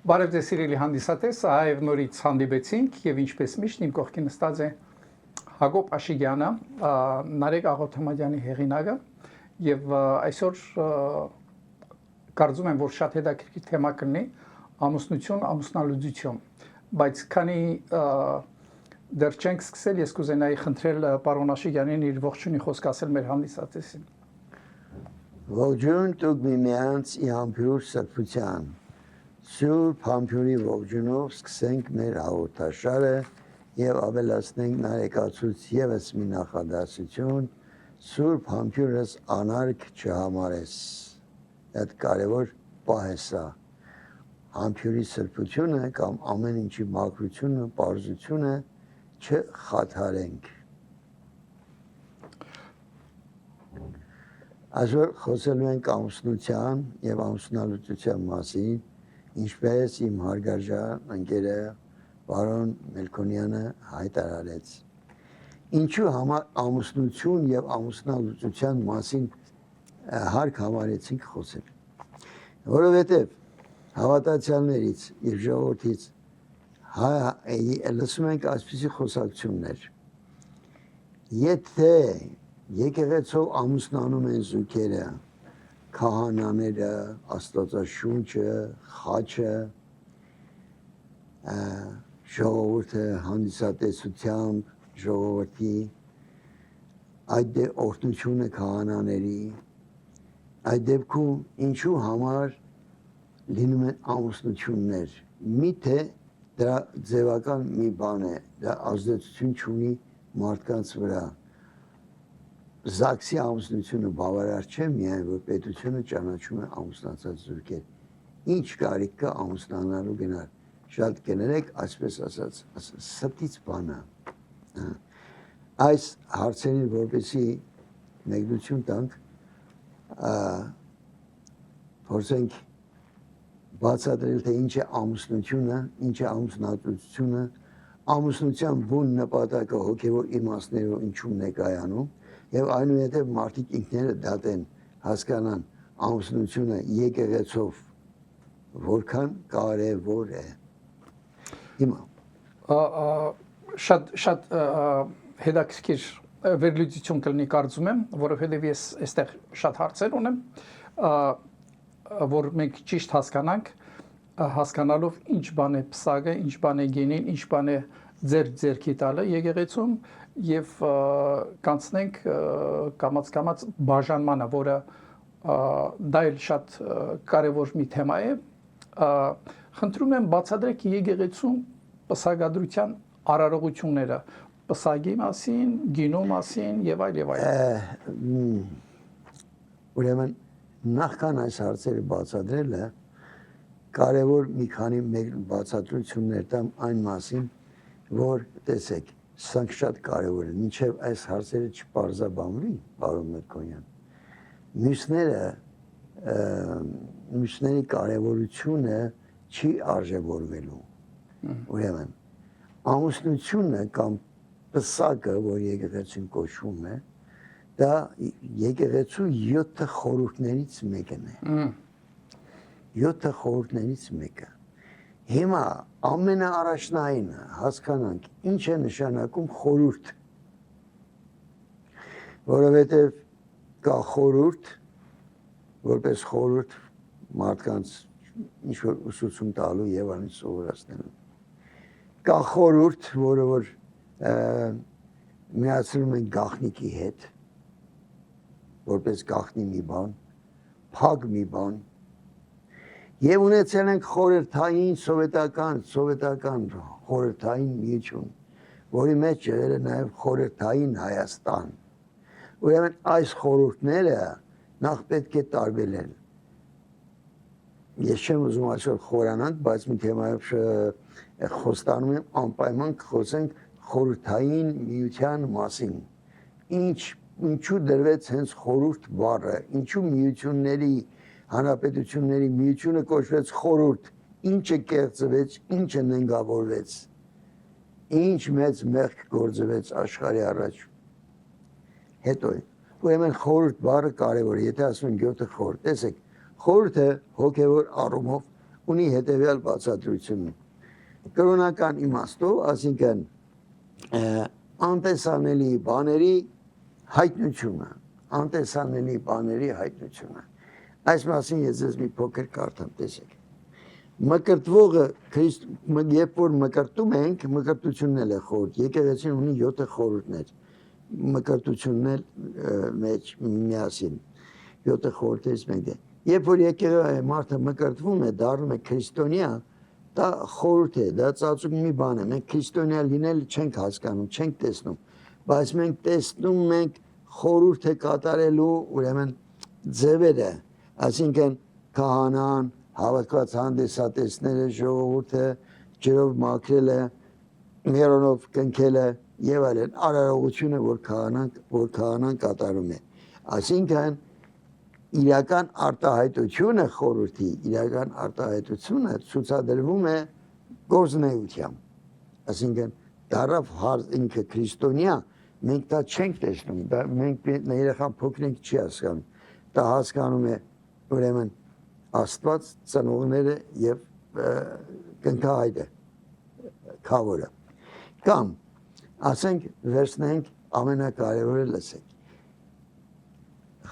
Բարև ձեզ սիրելի հանդիսատես, այև նորից հանդիպեցինք եւ ինչպես միշտ իմ կողքին նստած է Հակոբ Աշիգյանը, Նարեկ Աղոթամադյանի հեղինակը եւ այսօր կարծում եմ որ շատ հետաքրքիր թեմա կլինի ամուսնություն, ամուսնալուծություն, բայց քանի դեռ չենք սկսել, ես կուզենայի խնդրել պարոն Աշիգյանին իր ողջունի խոսք ասել մեր հանդիսատեսին։ Ողջույն տուք միմյանց ի համբույր սրբության։ Սուրբ համբույրի ողջունով սկսենք մեր հաղորդաշարը եւ ավելացնենք նարեկացուց եւս մի նախադասություն. Սուրբ համբույրս անարգ չհամարես։ Այդ կարևոր պահ է սա։ Համբույրի սրբությունը կամ ամեն ինչի մաքրությունը, պարզությունը չխաթարենք։ Այսօր խոսելու ենք ամուսնության եւ ամուսնալուծության մասին, ինչպես իմ հարգարժան ընկերը պարոն Մելքոնյանը հայտարարեց։ Ինչու համար ամուսնություն եւ ամուսնալուծության մասին հարկ համարեցինք խոսել։ Որովհետեւ հավատացյալներից եւ ժողովրդից լսում ենք այսպիսի խոսակցություններ։ Եթե եկեղեցով ամուսնանում են զույգերը, քահանաները, Աստվածաշունչը, խաչը, ժողովուրդը հանդիսատեսությամբ, ժողովրդի, այդ օրհնությունը քահանաների, այդ դեպքում ինչու համար լինում են ամուսնություններ, միթե դրա ձևական մի բան է, դա ազդեցություն չունի մարդկանց վրա։ Զաքսի ամուսնությունը բավարար չէ միայն, որ պետությունը ճանաչում է ամուսնացած զույգեր։ Ինչ կարիք կա ամուսնանալու գնալ։ Շատ կներեք, այսպես ասած, ստից բան է։ Այս հարցերին որպեսզի մեկնություն տանք, փորձենք բացատրել, թե ինչ է ամուսնությունը, ինչ է ամուսնալուծությունը, ամուսնության բուն նպատակը հոգևոր իմաստներով ինչու ներկայանում եւ այնուհետեւ մարդիկ ինքները դատեն, հասկանան ամուսնությունը եկեղեցով որքան կարեւոր է։ Հիմա շատ հետաքրքիր վերլուծություն կլինի կարծում եմ, որովհետեւ ես այստեղ շատ հարցեր ունեմ, որ մենք ճիշտ հասկանանք, հասկանալով ինչ բան է պսակը, ինչ բան է գենին, ինչ բան է ձերքի տալը եկեղեցում եւ կանցնենք կամաց բաժանմանը, որը դա էլ շատ կարևոր մի թեմա է։ Խնդրում եմ բացատրեք եկեղեցում պսակադրության արարողությունները, պսակի մասին, գինու մասին եւ այլ եւ այլ։ Ուրեմն նախքան այս հարցերը բացատրելը կարևոր մի քանի բացատրություններ տամ այն մասին, որ տեսեք, սա շատ կարևոր է, մինչև այս հարցերը չպարզաբանվի, պարոն Մելքոնյան։ Մյուսների կարևորությունը չի արժևորվելու։ Ուրեմն, ամուսնությունը կամ պսակը, որ եկեղեցին կոչվում է, դա եկեղեցու 7 խորհուրդներից մեկն է։ 7 խորհուրդներից մեկը։ Հիմա ամենաառաջնայինը հասկանանք ինչ է նշանակում խորհուրդ, որովհետև կա խորհուրդ, որպես խորհուրդ մարդկանց ինչ-որ ուսուցում տալու եւ այն սովորացնելու։ Կա խորհուրդ, որը որ միացնում են գաղտնիքի հետ, որպես գաղտնի մի բան, փակ մի բան, եւ ունեցել ենք խորհրդային սովետական խորհրդային միություն, որի մեջ եղել է նաեւ խորհրդային Հայաստան։ Ուրեմն այս խորհուրդները նախ պետք է տարբերել։ Ես չեմ ուզում այսօր խորանանք, բայց մի թեմայով խոստանում եմ անպայման կխոսենք խորհրդային միության մասին։ Ինչու դրվեց հենց խորհուրդ բառը, ինչու միությունների հանրապետությունների միությունը կոչվեց խորհուրդ, ինչը կեղծվեց, ինչը նենգավորվեց, ինչ մեծ մեղք գործվեց աշխարհի առաջ։ Հետո ուրեմն խորհուրդ բառը կարևոր է, եթե ասում են 7 խորհուրդ, տեսեք, խորհուրդը հոգևոր առումով ունի հետևյալ բացատրությունը։ Կրոնական իմաստով, այսինքն անտեսանելի բաների հայտնությունը, անտեսանելի բաների հայտնությունը։ Այս մասին ես ձեզ մի փոքր կարդամ, տեսեք։ Մկրտվողը երբ որ մկրտում ենք, մկրտությունն էլ է խորհուրդ։ Եկեղեցին ունի 7 խորհուրդներ։ Մկրտությունն էլ մեջ միասին 7 խորհուրդից մեկն է։ Երբ որ մարդը մկրտվում է, դառնում է քրիստոնյա, դա խորհուրդ է, դա ծածուկ մի բան է։ Մենք քրիստոնյա լինել չենք հասկանում, չենք տեսնում, բայց մենք տեսնում ենք խորհուրդ է կատարելու ուրեմն ձևերը, այսինքն քահանան, հավաքված հանդիսատեսները, ժողովուրդը ջրով մաքրել է, մերոնով կնքել է եւ այլն, արարողությունը, որ քահանան կատարում է։ Այսինքն իրական արտահայտությունը խորհրդի, իրական արտահայտությունը ցուցադրվում է գործունեությամբ։ Այսինքն դարավ ինքը քրիստոնյա, մենք դա չենք տեսնում, դա մենք երեխան փոքրինք չի հասկանում։ Դա հասկանում է ուրեմն Աստված, ծնողները եւ կնքահայրը, քավորը։ Կամ ասենք վերցնենք ամենակարևորը լսեք։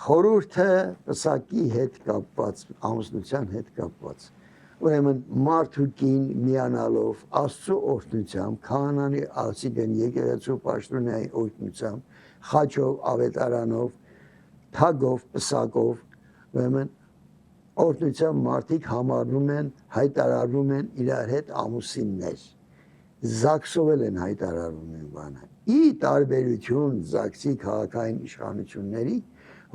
Խորհուրդը պսակի հետ կապված, ամուսնության հետ կապված։ Ուրեմն մարդ ու կին միանալով Աստծո օրհնությամբ, քահանանի այսինքն եկեղեցու պաշտոնյայի օրհնությամբ, խաչով, ավետարանով, թագով, պսակով, ուրեմն օրհնությամբ մարդիկ համարվում են, հայտարարվում են իրար հետ ամուսիններ։ Զաքսովել են հայտարարվում են բանը։ Ի տարբերություն Զաքսի քաղաքային իշխանությունների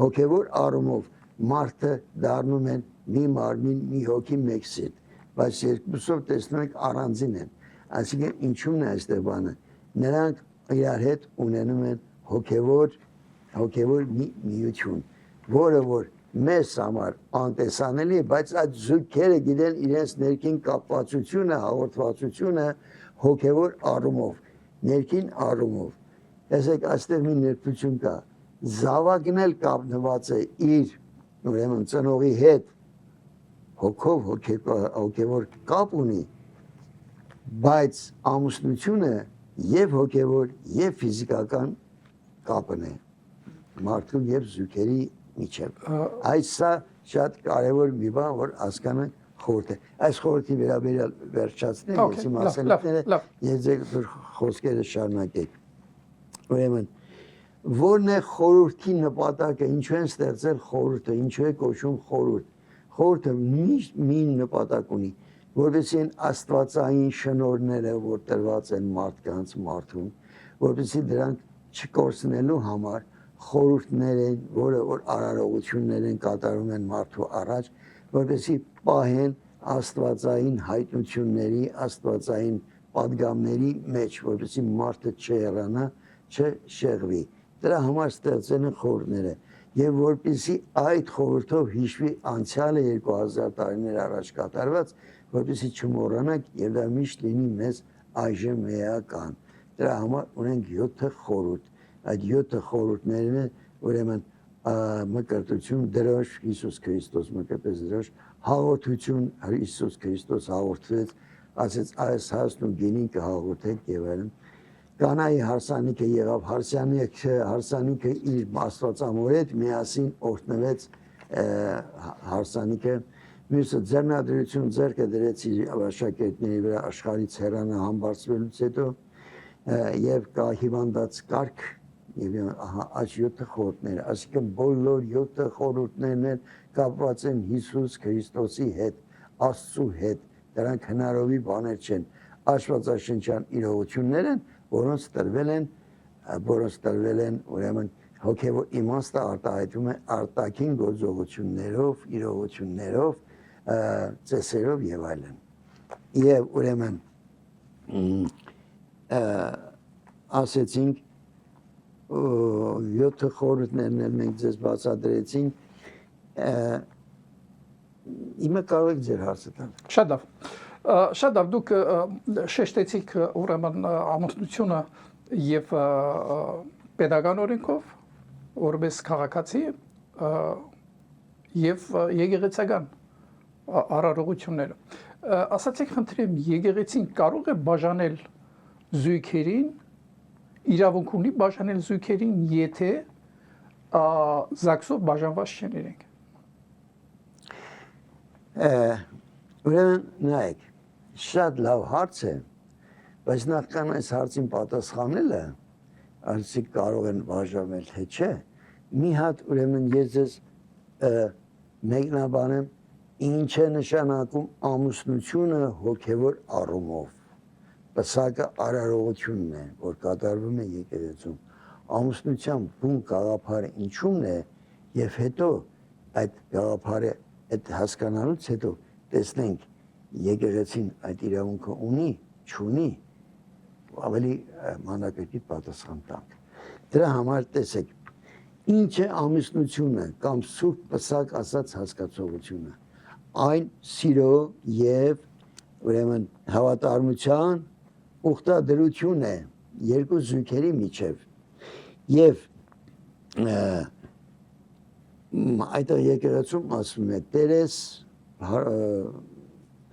հոգևոր առումով մարդը դառնում են մի մարմին, մի հոգի, մեկ սիրտ, բայց երկուսով տեսնում եք առանձին են։ Այսինքն ինչու՞մն է այստեղ բանը։ Նրանք իրար հետ ունենում են հոգևոր մի միություն, որը որ մեզ համար անտեսանելի է, բայց այդ զույգերը գիտեն իրենց ներքին կապվածությունը, հաղորդվածությունը հոգևոր առումով, ներքին առումով։ Տեսեք, այստեղ մի ներկություն կա։ Զավակն էլ կապնված է իր ուրեմն ծնողի հետ, հոգով հոգևոր կապ ունի, բայց ամուսնությունը եւ հոգևոր եւ ֆիզիկական կապն է մարդու եւ զույգերի միջև։ Այս սա շատ կարևոր մի բան, որ հասկանանք խորհուրդը։ Այս խորհրդի վերաբերյալ վերջացնեմ, ես իմ ասելիքները, ես ձեր խոսքերը շարունակեք։ Ուրեմն որն է խորհրդի նպատակը, ինչու են ստեղծել խորհուրդը, ինչու է կոչվում խորհուրդ։ Խորհուրդը միշտ մի նպատակ ունի, որովհետեւ են աստվածային շնորհները, որ տրված են մարդկանց, մարդուն, որովհետեւ դրանք չկորցնելու համար խորհուրդներ են, որը որ արարողություններ են կատարում են մարդու առաջ, որովհետեւ պահեն աստվածային հայտնությունների, աստվածային պատգամների մեջ, որովհետեւ մարդը չհեռանա, չշեղվի։ Դրա համար ստեղծել են խորհուրդները եւ որպեսզի այդ խորհրդով հիշվի անցյալը 2000 տարիներ առաջ կատարված, որպեսզի չմոռանանք եւ դա միշտ լինի մեզ այժմ էական։ Դրա համար ունենք 7 խորհուրդ։ Այդ 7 խորհուրդներն են ուրեմն մկրտություն, դրոշ Հիսուս Քրիստոս մկրտեց դրոշ, հաղորդություն Հիսուս Քրիստոս հաղորդեց, ասեց այս հասն ու գինին կհաղորդեք եւ այլն։ Կանայի հարսանիքը եղավ, հարսանիքը իր աստվածամոր հետ միասին օրհնվեց հարսանիքը, մյուսը ձեռնադրություն ձեռքը դրեց իր աշակերտների վրա աշխարհից հեռանա համբարձվելուց հետո եւ կա հիվանդած կարգ եւ այս 7 խորհուրդները, այսինքն բոլոր 7 խորհուրդներն են կապված են Հիսուս Քրիստոսի հետ, Աստծու հետ, դրանք հնարովի բաներ չեն, աստվածաշնչյան իրողություններ են, որոնց տրվել են ուրեմն հոգևոր իմաստը արտահայտվում է արտաքին գործողություններով, իրողություններով, ծեսերով եւ այլն։ Եվ ուրեմն ասեցինք 7 խորհուրդներն էլ մենք ձեզ բացատրեցինք, իմը կարող եք ձեր հարցը տալ։ Շատ լավ, դուք շեշտեցիք ուրեմն ամուսնությունը եւ պետական օրենքով, որպես քաղաքացի եւ եկեղեցական արարողությունները։ Ասացեք, խնդրեմ, եկեղեցին կարող է բաժանել զույգերին, իրավունք ունի բաժանել զույգերին, եթե զաքսով բաժանված չեն իրենք։ Ուրեմն նայեք, շատ լավ հարց է, բայց նախքան այս հարցին պատասխանելը, արդյոք կարող են բաժանել թե չէ, մի հատ ուրեմն ես ձեզ մեկնաբանեմ, ինչ է նշանակում ամուսնությունը հոգևոր առումով։ Պսակը արարողությունն է, որ կատարվում է եկեղեցում։ Ամուսնության բուն գաղափարը ինչումն է, եւ հետո այդ գաղափարը այդ հասկանալուց հետո տեսնենք եկեղեցին այդ իրավունքը ունի, չունի, ավելի մանրակրկիտ պատասխան տանք։ Դրա համար տեսեք, ինչ է ամուսնությունը կամ սուրբ պսակ ասած հասկացողությունը, այն սիրո եւ ուրեմն հավատարմության ուխտադրություն է երկու զույգերի միջև եւ այդտեղ եկեղեցում ասում է Տերես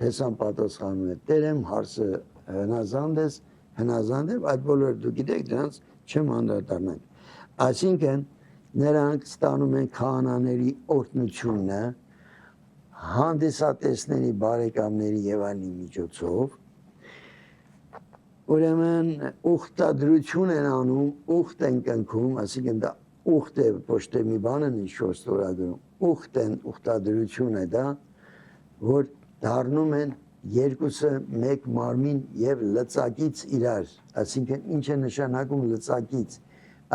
Փեսան պատասխանում է Տերեմ, հարցը հնազանդ է, այդ բոլորը դու գիտեք, դրանց չեմ անդրադառնանք։ Այսինքն նրանք ստանում են քահանաների օրհնությունը հանդիսատեսների, բարեկամների եւ այլնի միջոցով, ուրեմն ուխտադրություն են անում, ուխտ են կնքում, այսինքն դա ուխտ է, ոչ թե մի բան են ինչ-որ ստորագրում, ուխտադրություն է դա, որ դառնում են երկուսը մեկ մարմին եւ լծակից իրար, այսինքն ինչ է նշանակում լծակից,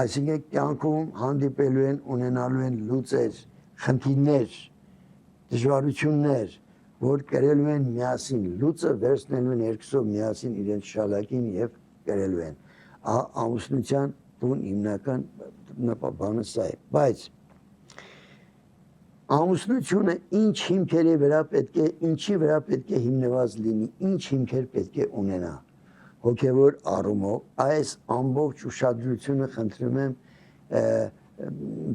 այսինքն կյանքում հանդիպելու են, ունենալու են լուծեր, խնդիրներ, դժվարություններ, որ կրելու են միասին, լուծը վերցնելու են երկուսով միասին իրենց շալակին եւ կրելու են։ Ամուսնության բուն հիմնական բանը սա է, բայց ամուսնությունը ինչ հիմքերի վրա պետք է, ինչի վրա պետք է հիմնված լինի, ինչ հիմքեր պետք է ունենա հոգևոր առումով, այս ամբողջ ուշադրությունը խնդրում եմ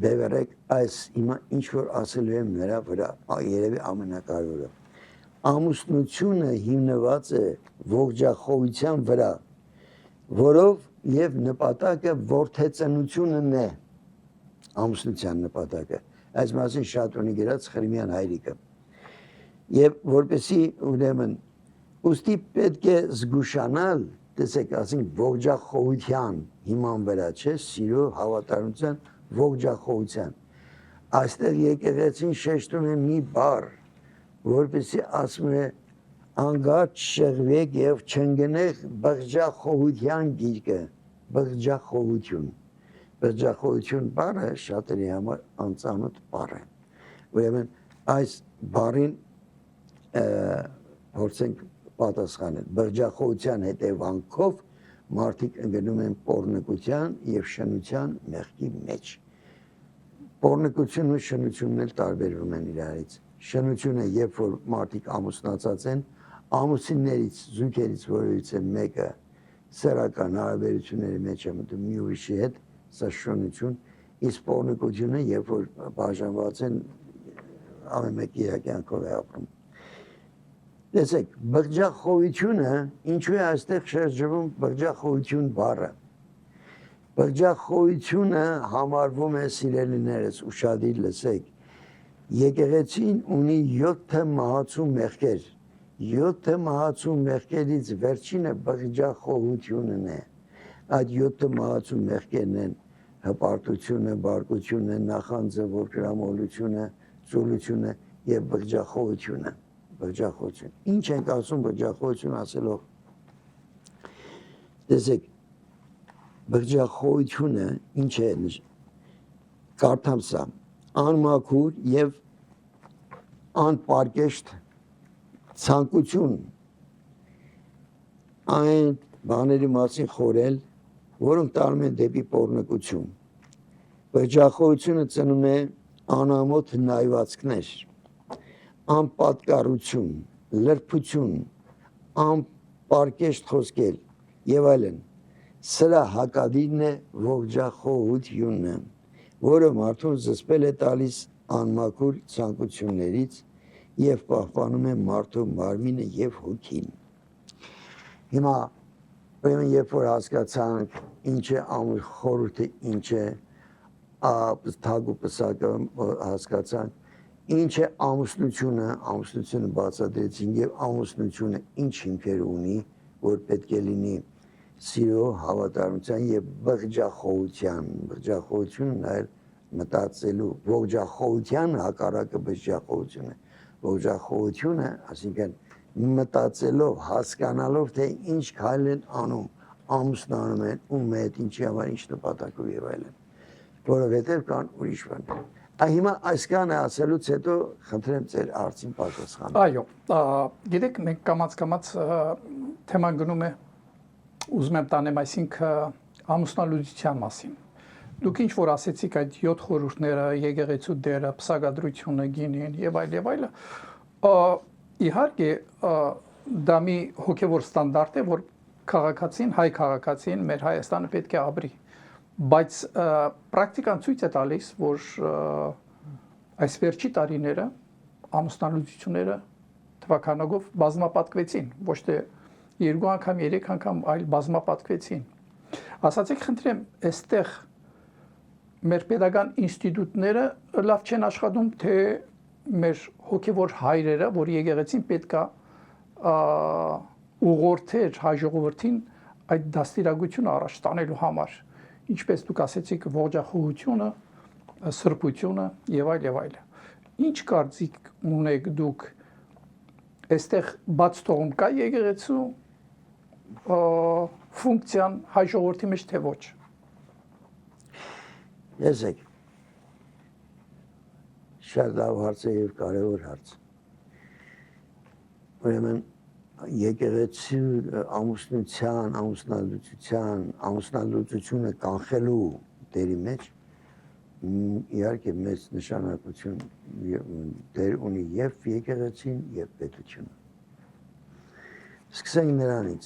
բևեռեք այս հիմա ինչ որ ասելու եմ նրա վրա, երևի ամենակարևորը։ Ամուսնությունը հիմնված է ողջախոհության վրա, որով եւ նպատակը որդեծնությունն է, ամուսնության նպատակը, այս մասին շատ ունի գրած Խրիմյան հայրիկը։ Եվ որպեսի ուրեմն ուստի պետք է զգուշանալ, տեսեք, ասենք ողջախոհության հիման վրա, չէ, սիրո, հավատարմության, ողջախոհության։ Այստեղ եկեղեցին շեշտում է մի բառ, որպեսի ասում է անգարջ շեղվեք եւ չընկնեք բղջախոհության գիրկը, բղջախոհություն։ Բղջախոհություն բառը շատերի համար անծանոթ բառ է։ Ուրեմն այս բառին փորձենք պատասխանել։ Բղջախոհության հետևանքով մարդիկ ընկնում են պոռնկության եւ շնության մեղքի մեջ։ Պոռնկությունն ու շնությունն էլ տարբերվում են իրարից։ Շնությունը, երբ որ մարդիկ ամուսնացած են, ամուսիններից, զույգերից որևիցե մեկը սեռական հարաբերությունների մեջ է մտնում մի ուրիշի հետ, սա շնություն, իսկ պոռնկությունը, երբ որ բաժանված են, ամեն մեկը իր կյանքով է ապրում։ Տեսեք, բղջախոհությունը, ինչու է այստեղ շրջվում բղջախոհություն բառը։ Բղջախոհությունը համարվում է, սիրելիներս, ուշադիր լսեք, եկեղեցին ունի 7 մահացու մեղքեր, 7 մահացու մեղքերից վերջինը բղջախոհությունն է, այդ 7 մահացու մեղքերն են հպարտությունը, բարկությունը, նախանձը, ողջամոլությունը, ծուլությունը եւ բղջախոհությունը, բղջախոհություն։ Ինչ ենք ասում բղջախոհություն ասելով։ Տեսեք, բղջախոհությունը ինչ է կարդամ սա, անմաքուր եւ անպարկեշտ ցանկություն այն բաների մասին խորել, որոնք տանում են դեպի պոռնկություն։ Բղջախոհությունը ծնում է անամոթ նայվածքներ, անպատկառություն, լրբություն, անպարկեշտ խոսքեր եւ այլն։ Սրա հակադիրն է ողջախոհությունը, որը մարդուն զսպել է տալիս անմաքուր ցանկություններից եւ պահպանում է մարդու մարմինը եւ հոգին։ Հիմա ուրեմն երբ որ հասկացանք ինչ է խորհուրդը, ինչ է թագու պսակը հասկացանք ինչ է ամուսնությունը բացատրեցին եւ ամուսնությունը ինչ հիմքեր ունի, որ պետք է լինի սիրո, հավատարմության եւ բղջախոհության նաեւ մտածելու ողջախոհության հակառակը բղջախոհություն է։ Ողջախոհությունը, այսինքն մտածելով, հասկանալով թե ինչ քայլ են անում, ամուսնանում են, ում հետ, ինչի համար, ինչ նպատակով եւ այլն։ Որովհետեւ կան ուրիշ բաներ։ Հիմա այսքանը ասելուց հետո խնդրեմ ձեր հարցին պատասխան։ Այո, գիտեք, մենք կամաց թեման գնում է ուզում եմ տանեմ, այսինքն ամուսնալուծության մասին։ Դուք ինչ որ ասեցիք այդ 7 խորհուրդները, եկեղեցու դերը, փսակադրությունը, գինին եւ այլ, իհարկե դա մի հոգեվոր ստանդարտ է, որ քաղաքացին, հայ քաղաքացին մեր Հայաստանը պետք է ապրի։ Բայց պրակտիկան ցույց է տալիս, որ այս վերջի տարիները ամուսնալուծությունները թվականով բազմապատկվեցին, ոչ թե 2 անգամ, 3 անգամ, այլ բազմապատկվեցին։ Ասացեք, խնդրեմ, այստեղ մեր պետական ինստիտուտները լավ չեն աշխատում, թե մեր հոգևոր հայրերը, որ եկեղեցին պետքա ուղղորդեր հայ ժողովրդին այդ դաստիարակությունը առաջ տանելու համար, ինչպես դուք ասեցիք, ողջախոհությունը, սրբությունը եւ այլ։ Ինչ կարծիք ունեք դուք այստեղ բաց թողում կա եկեղեցու ֆունկցիան հայ ժողովրդի մեջ թե ոչ։ Եսեք շատ լավ հարց է եւ կարեւոր հարց։ Ուրեմն եկեղեցու ամուսնության, ամուսնալուծությունը կանխելու դերի մեջ իհարկե մեծ նշանակություն դեր ունի եւ եկեղեցին եւ պետությունը։ Սկսենք նրանից,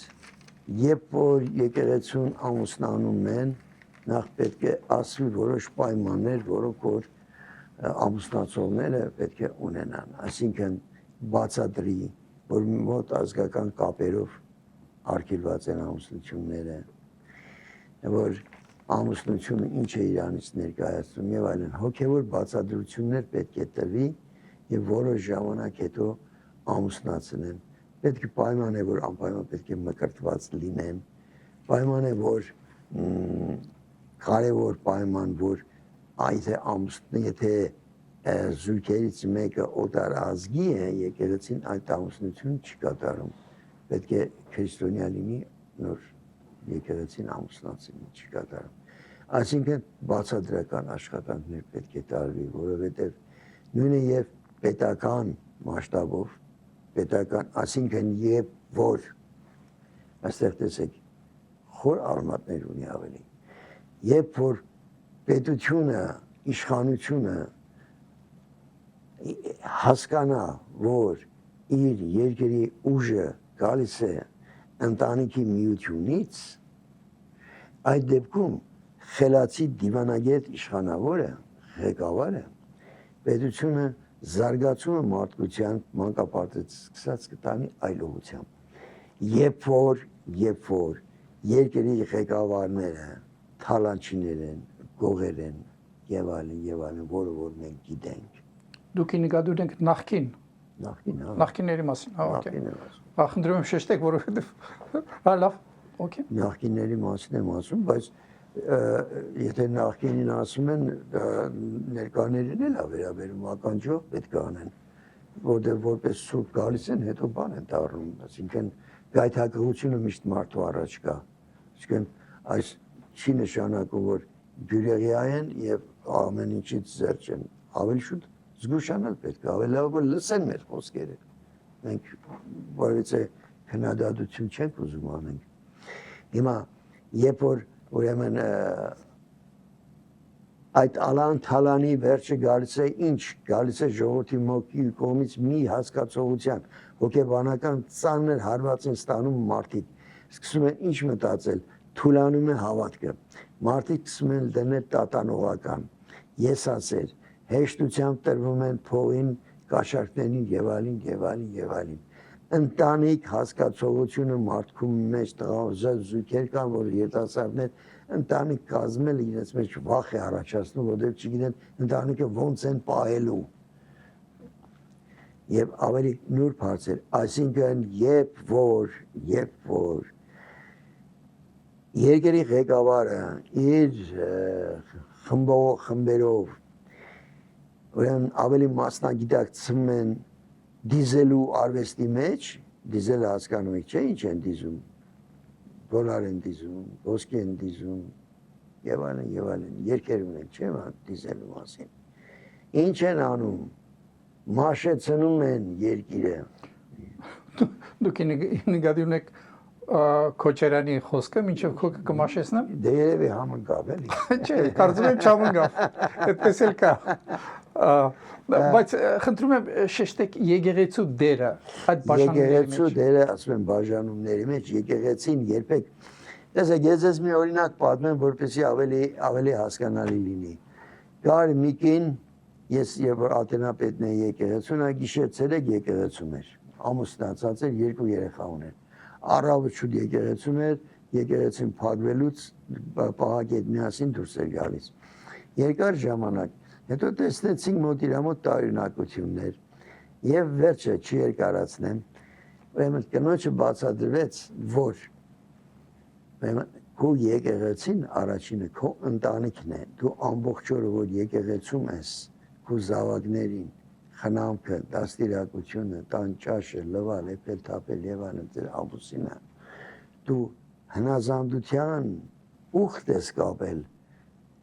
երբ որ եկեղեցուն ամուսնանում են, նախ պետք է ասվի որոշ պայմաններ, որոնք որ ամուսնացողները պետք է ունենան, այսինքն բացատրի, որ մոտ ազգական կապերով արգելված են ամուսնությունները, որ ամուսնությունը ինչ է իրանից ներկայացնում եւ այլն, հոգեվոր բացատրություններ պետք է տրվի եւ որոշ ժամանակ հետո ամուսնացնեն։ Պետք է պայման է, որ անպայման պետք է մկրտված լինեն, պայման է, որ կարևոր պայման, որ եթե զույգերից մեկը օտար ազգի է, եկեղեցին այդ ամուսնություն չի կատարում։ Պետք է քրիստոնյա լինի, նոր եկեղեցին ամուսնացնի չի կատարում։ Այսինքն բացատրական աշխատանքներ պետք է տարվի, որովհետև նույնը եւ պետական մասշտաբով, այսինքն եւ որ այստեղ տեսեք խոր արմատներ ունի ավելի, երբ որ պետությունը, իշխանությունը հասկանա, որ իր երկրի ուժը գալիս է ընտանիքի միությունից, այդ դեպքում խելացի դիվանագետ իշխանավորը, ղեկավարը, պետությունը զարգացումը մարդկության մանկապարտեզից սկսած կտանի այլ ուղղությամբ։ Երբ որ երկրի ղեկավարները թալանչիներ են, գողեր են եւ այլն, որը որ մենք գիտենք։ Դուք նկատում եք նախկինների մասին, խնդրում եմ շեշտեք, որովհետև լավ, օքեյ։ Նախկինների մասին եմ ասում, բայց եթե նախկինին ասում են, ներկաներին էլ վերաբերում ականջով պետք է անեն, որտեղ որպես սուրբ գալիս են, հետո բան են դառնում, այսինքն գայթակղությունը միշտ մարդու առաջ կա, այսինքն այս չի նշանակում, որ բյուրեղյա են եւ ամեն ինչից զերծ են, ավելի շուտ զգուշանալ պետք է, ավելի լավ որ լսեն մեր խոսքերը, մենք որևէ քննադատություն չենք ուզում անենք։ Հիմա երբ որ ուրեմն այդ ալան թալանի վերջը գալիս է ինչ, գալիս է ժողովրդի մոքի կողմից մի հասկացողության, հոգեբանական ծանր հարված են ստանում մարդիկ, սկսում են ինչ մտածել, թուլանում է հավատքը, մարդիկ սկսում են դնել տատանողական, եսասեր, հեշտությամբ տրվում են փողին կաշառքներին եւ այլն եւ այլն եւ այլն։ Ընտանիք հասկացողությունը մարդու մեջ զույգեր կան, որ երիտասարդներ ընտանիք կազմել իրենց մեջ վախ է առաջացնում, որովհետեւ չգիտեն ընտանիքը ոնց են պահելու։ Եվ ավելի նուրբ հարցեր, այսինքն երբ որ երկրի ղեկավարը իր խմբերով ուրեմն ավելի մասնագիտակցում են դիզելու արվեստի մեջ, դիզելը հասկանում եք, չէ՞ ինչ են դիզում, դոլար են դիզում, ոսկի են դիզում, եւ այլն, երկեր ունեն, չէ՞ դիզելու մասին։ Ինչ են անում, մաշեցնում են երկիրը։ Դուք նկատի ունեք Քոչարյանի խոսքը, մինչև քոքը կմաշեցնեմ։ Դե երևի համընկավ էլի։ Չէ, կարծում եմ չամընկավ, այդպես էլ կա։ Բայց խնդրում եմ շեշտեք եկեղեցու դերը այդ բաժանումների մեջ։ Եկեղեցու դերը, ասում եմ, բաժանումների մեջ, եկեղեցին երբեք, տեսեք, ես ես մի օրինակ պատմեմ, որպեսզի ավելի հասկանալի լինի։ Կար մի կին, ես երբ որ ատենապետն էի եկեղեցու, նա գիշերցել եք եկեղեցում էր, ամուսնացած էր, 2 երեխա ուներ։ Առավոտ շուտ եկեղեցում էր, եկեղեցին փակվելուց պահակ հետ միասին դուրս էր գալիս։ Երկար ժամանակ, հետո տեսնեցինք մոտ իր մոտ տարինակություններ եւ վերջը չի երկարացնեմ, ուրեմն կնոջը բացատրվեց, որ քո եկեղեցին առաջինը քո ընտանիքն է, դու ամբողջ օրը որ եկեղեցում ես, քո զավակներին խնամքը, դաստիարակությունը, տան ճաշը, լվալ, էփել, թափել եւ այլն, ձեր ամուսինը, դու հնազանդության ուխտ ես կապել,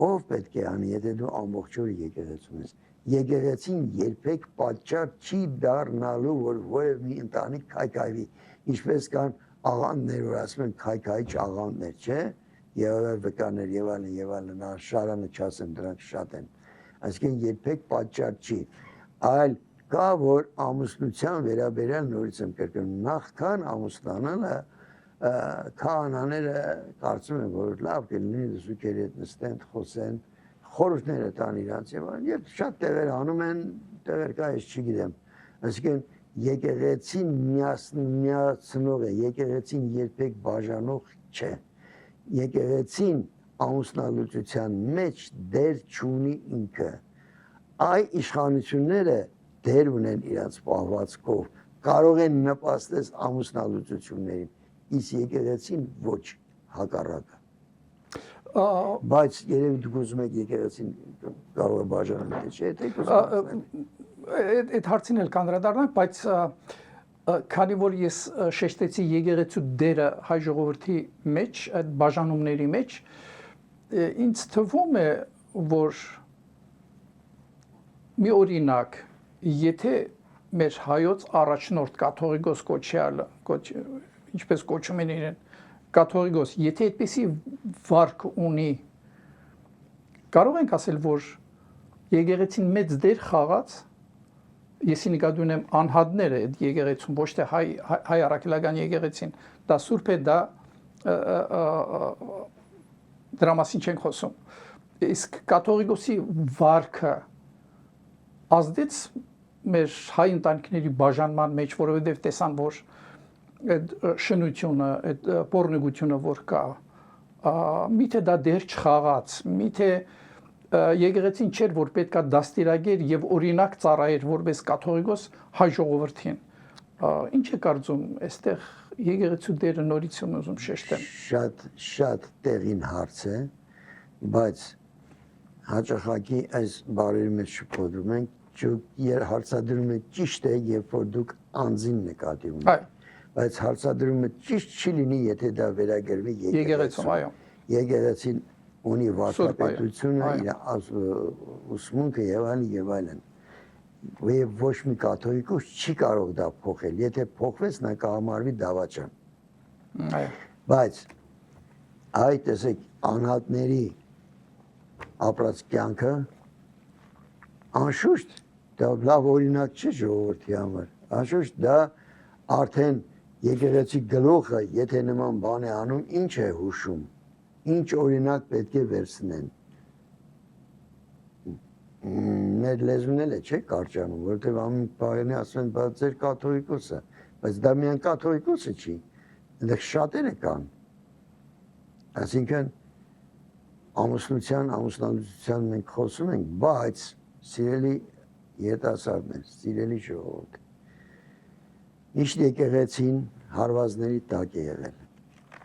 ով պետք է անի, եթե դու ամբողջ օրը եկեղեցում ես։ Եկեղեցին երբեք պատճառ չի դառնալու, որ որևէ մի ընտանիք քայքայվի, ինչպես կան աղանդներ, որ ասում են քայքայիչ աղանդներ, չէ՞, եւ վկաներ եւ այլն, շարանը չասեմ, դրանք շատ են։ Այսինքն երբեք պատճառ չի, այլ կա որ ամուսնության վերաբերյալ նորից եմ կրկնում, նախքան ամուսնանալը քահանաները կարծում են, որ լավ կլինի զույգերի հետ նստեն, խոսեն, խորհուրդները տան իրանց եւ այլն, եւ շատ տեղեր անում են, տեղեր կա, ես չգիտեմ։ Այսինքն եկեղեցին միացնող է, եկեղեցին երբեք բաժանող չէ։ Եկեղեցին ամուսնալուծության մեջ դեր չունի ինքը։ Այ իշխանությունները դեր ունեն իրենց պահվածքով, կարող են նպաստել ամուսնալուծություններին, իսկ եկեղեցին ոչ, հակառակը։ Բայց երևի դուք ուզում եք եկեղեցին կարող է բաժանել, չէ՞, թե այդ հարցին էլ կանդրադառնանք, բայց քանի որ ես շեշտեցի եկեղեցու դերը հայ ժողովրդի մեջ, այդ բաժանումների մեջ, ինձ թվում է, որ մի օրինակ, եթե մեր հայոց առաջնորդ կաթողիկոս կոչյալը, ինչպես կոչում են իրեն, կաթողիկոս, եթե այդպիսի վարք ունի, կարող ենք ասել, որ եկեղեցին մեծ դեր խաղաց, եսի նկատի ունեմ անհատները այդ եկեղեցում, ոչ թե հայ առաքելական եկեղեցին, դա սուրբ է, դա դրա մասին չենք խոսում։ Իսկ կաթողիկոսի վարքը ազդեց մեր հայ ընտանիքների բաժանման մեջ, որովհետև տեսան, որ այդ շնությունը, այդ պոռնոգությունը, որ կա, միթե դա դեր չխաղաց, միթե եկեղեցին չէր, որ պետք է դաստիարակեր եւ օրինակ ծառայեր որպես կաթողիկոս հայ ժողովրդին։ Ինչ է կարծում, այստեղ եկեղեցու դերը նորից ուզում շեշտեմ։ Շատ տեղին հարց է, բայց հաճախակի այս բարերի մեջ շփոթում ենք, հարցադրումը ճիշտ է, երբ որ դուք անձին նկատի ունեք։ Բայց հարցադրումը ճիշտ չի լինի, եթե դա վերագրվի եկեղեցում, այո։ Եկեղեցին ունի վարչապետությունը, իր ուսմունքը եւ այլն։ Եվ ոչ մի կաթողիկոս չի կարող դա փոխել, եթե փոխվեց նա կհամարվի դավաճան։ Բայց այ տեսեք անհատների ապրած կյանքը անշուշտ դա լավ օրինակ չէ ժողովրդի համար, անշուշտ դա արդեն եկեղեցի գլուխը, եթե նման բան է անում, ինչ է հուշում, ինչ օրինակ պետք է վերցնեն։ մեր լեզուն էլ է չէ կարճանում, որովհետև ամեն բանը ասում են, բայց ձեր կաթողիկոսը, բայց դա միայն կաթողիկոսը չի, այնտեղ շատերը կան։ Այսինքն ամուսնալուծության մենք խոսում ենք, բայց սիրելի երիտասարդներ, սիրելի ժողովուրդ, միշտ եկեղեցին հարվածների տակ է եղել։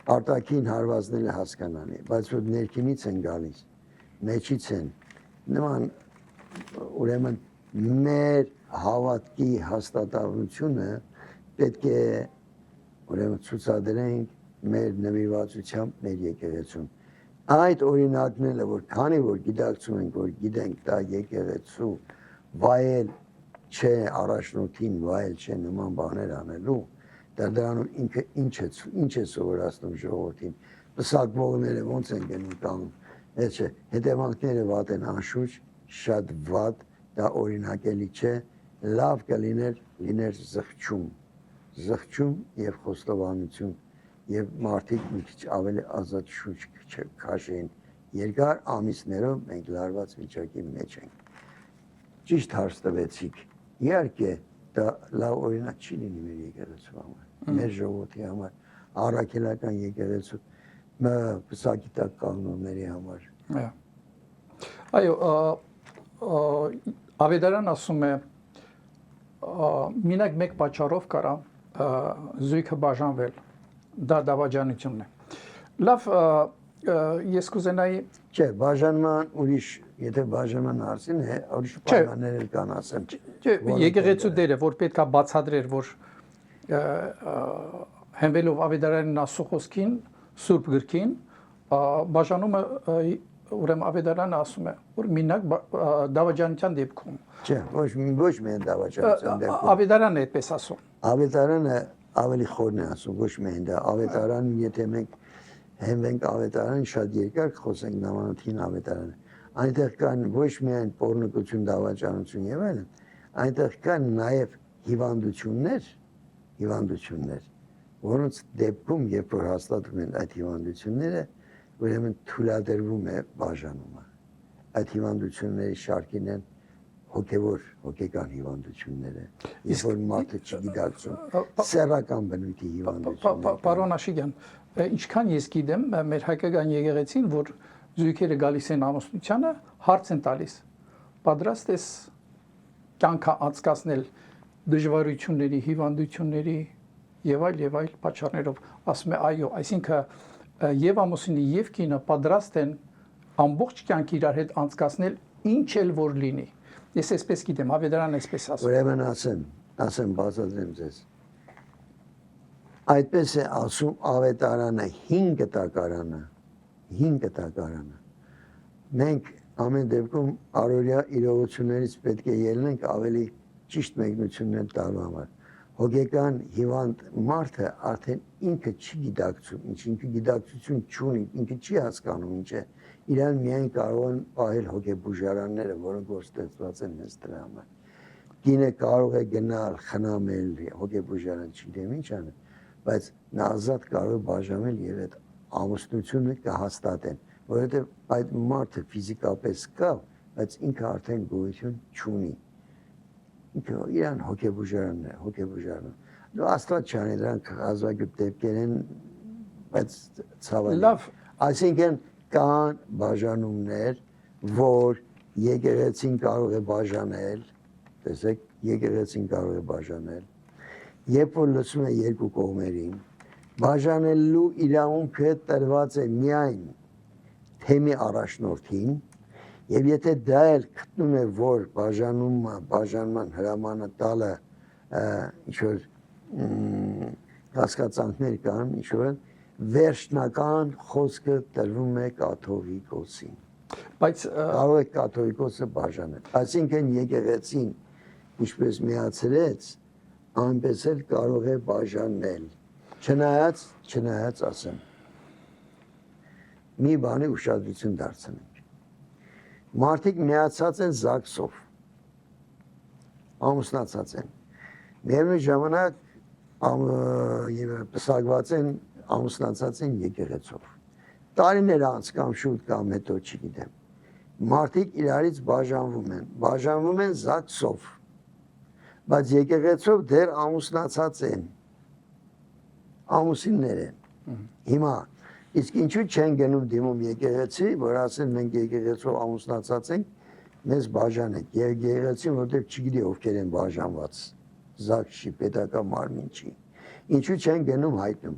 Արտաքին հարվածները հասկանալի, բայց որ ներքինից են գալիս, մեջից են, նման ուրեմն մեր հավատքի հաստատավությունը պետք է ուրեմն ցուցադրենք մեր նվիրվածությամբ մեր եկեղեցուն։ Այդ օրինակները, որ քանի որ գիտակցում ենք, որ գիտենք դա եկեղեցու վայել չէ առաջնորդին, վայել չէ նման բաներ անելու, դա դրանում ինքը ինչ է սովորացնում ժողովրդին, պսակվողները ոնց են գնում կանում, այդ չէ, հետևանքները վատ են անշուշտ, շատ վատ, դա օրինակելի չէ, լավ կլիներ զղջում եւ խոստովանություն եւ մարդիկ մի քիչ ավելի ազատ շունչ քաշեն, երկար ամիսներով մենք լարված վիճակի մեջ ենք։ Ճիշտ հարց տվեցիք, իհարկե դա լավ օրինակ չի լինի մեր եկեղեցու համար, մեր ժողովրդի համար, առաքելական եկեղեցու պսակի տակ կանգնողների համար։ Այո, Ավետարան ասում է մինակ մեկ պատճառով կարա զույգը բաժանվել, դա դավաճանությունն է։ Լավ, ես կուզենայի Չէ, բաժանման ուրիշ, եթե բաժանման հարցին է, ուրիշ պայմաններ էլ կան ասեմ։ Չէ, եկեղեցու դերը, որ պետք է բացատրեր, որ հենվելով Ավետարանին Աստծո խոսքին, Սուրբ գրքին, բաժանումը ուրեմն Ավետարանը ասում է, որ մինակ դավաճանության դեպքում։ Չէ, ոչ միայն դավաճանության դեպքում։ Ավետարանը այդպես ասում։ Ավետարանը ավելի խորն է ասում, ոչ միայն դա։ Ավետարանը, եթե մենք հենվենք Ավետարանին, շատ երկար խոսենք նմանատին Ավետարանը։ Այնտեղ կան ոչ միայն պոռնկություն, դավաճանություն եւ այլն, այնտեղ կան նաեւ հիվանդություններ, որոնց դեպքում, երբ որ հաստատվում են այդ հիվանդությունները, ուրեմն թույլատրվում է բաժանումը։ Այդ հիվանդությունների շարքին են հոգեկան հիվանդությունները, երբ որ մարդը չգիտակցում, սեռական բնույթի հիվանդություններ։ Պարոն Աշիգյան, ինչքան ես գիտեմ, մեր հայկական եկեղեցին, որ զույգերը գալիս են ամուսնությանը, հարց են տալիս։ Պատրաստ ես կյանքը անցկացնել դժվարությունների, հիվանդությունների եւ այլ պատճառներով, ասում է այո, այսինքն եւ ամուսինը եւ կինը պատրաստ են ամբողջ կյանք իրար հետ անցկացնել ինչ էլ որ լինի։ Ես այսպես գիտեմ, Ավետարանը այսպես ասում։ Ուրեմն ասեմ բացատրեմ ձեզ։ Այդպես է ասում Ավետարանը 5 տակարանը։ Մենք ամեն դեպքում առօրյա իրողություններից պետք է ելնենք ավելի ճիշտ մեկնություններ տալու համար։ Հոգեկան հիվանդ մարդը արդեն ինքը չի գիտակցում, ինքը գիտակցություն չունի, ինքը չի հասկանում ինչ է։ Իրան միայն կարող են պահել հոգեբուժարանները, որոնք որ ստեղծված են հենց դրա համար։ Կինը կարող է գնալ, խնամել, հոգեբուժարան չգիտեմ ինչ անը, բայց նա ազատ կարող է բաժանել եւ այդ ամուսնությունը կհաստատեն, որովհետեւ այդ մարդը ֆիզիկապես կա, բայց ինքը արդեն գոյություն չունի։ Ինքը իրան հոգեբուժարան։ Դու աստված չանի, դրանք ազգագյուտ դեպքեր են, բայց ցավալի։ Լավ, այսինքն կան բաժանումներ, որ եկեղեցին կարող է բաժանել, տեսեք, եկեղեցին կարող է բաժանել, երբ որ լսում է երկու կողմերին, բաժանելու իրավունքը տրված է միայն թեմի առաջնորդին, եւ եթե դա էլ գտնում է, որ բաժանման հրամանը տալը ինչ-որ կասկածանքներ կան, ինչ-որ վերջնական խոսքը տրվում է կաթողիկոսին։ բայց կարող է կաթողիկոսը բաժանել։ Այսինքն եկեղեցին ինչպես միացրեց, այնպես էլ կարող է բաժանել։ Չնայած ասեմ, մի բանի ուշադրություն դարձնենք։ Մարդիկ միացած են ԶԱԳՍ-ով, ամուսնացած են։ Միևնույն ժամանակ պսակված են, ամուսնացած են եկեղեցով։ Տարիներ անց կամ շուտ կամ հետո չգիտեմ։ մարդիկ իրարից բաժանվում են ԶԱԳՍ-ով, բայց եկեղեցով դեռ ամուսնացած են, ամուսիններ են։ Հիմա իսկ ինչու չեն գնում դիմում եկեղեցի, որ ասեն մենք եկեղեցով ամուսնացած ենք, մեզ բաժանեք, եւ եկեղեցին որտեղ չգիտի ովքեր են բաժանված, ԶԱԳՍ չի, պետական մարմին չի։ Ինչու չեն գնում հայտնում։